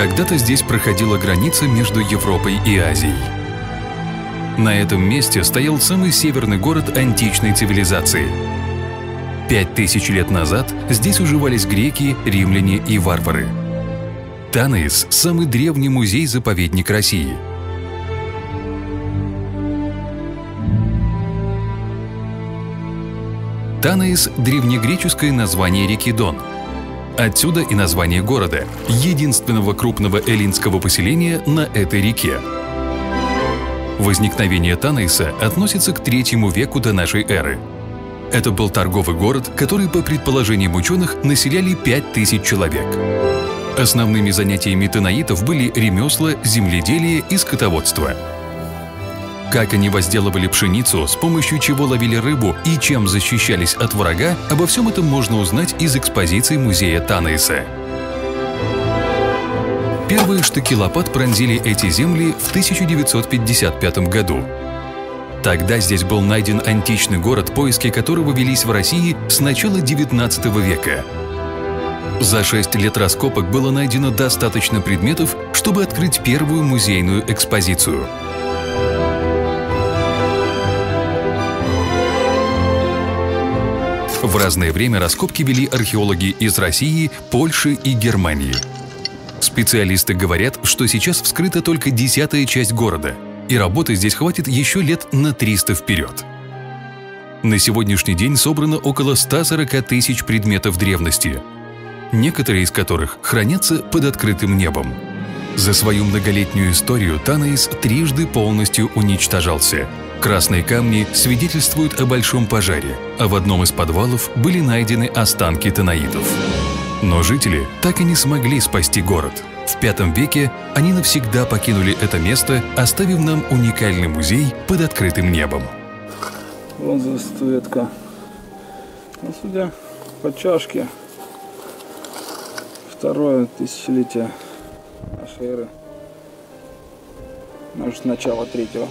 Когда-то здесь проходила граница между Европой и Азией. На этом месте стоял самый северный город античной цивилизации. 5000 лет назад здесь уживались греки, римляне и варвары. Танаис – самый древний музей-заповедник России. Танаис – древнегреческое название реки Дон. Отсюда и название города, единственного крупного эллинского поселения на этой реке. Возникновение Танаиса относится к III веку до нашей эры. Это был торговый город, который, по предположениям ученых, населяли 5000 человек. Основными занятиями танаитов были ремесла, земледелие и скотоводство. Как они возделывали пшеницу, с помощью чего ловили рыбу и чем защищались от врага, обо всем этом можно узнать из экспозиции музея Танаиса. Первые штыки лопат пронзили эти земли в 1955 году. Тогда здесь был найден античный город, поиски которого велись в России с начала XIX века. За 6 лет раскопок было найдено достаточно предметов, чтобы открыть первую музейную экспозицию. В разное время раскопки вели археологи из России, Польши и Германии. Специалисты говорят, что сейчас вскрыта только 10-я часть города, и работы здесь хватит еще лет на 300 вперед. На сегодняшний день собрано около 140 тысяч предметов древности, некоторые из которых хранятся под открытым небом. За свою многолетнюю историю Танаис трижды полностью уничтожался. Красные камни свидетельствуют о большом пожаре, а в одном из подвалов были найдены останки танаитов. Но жители так и не смогли спасти город. В V веке они навсегда покинули это место, оставив нам уникальный музей под открытым небом. Вот статуэтка. Ну, судя по чашке, второе тысячелетие нашей эры, может, начало третьего.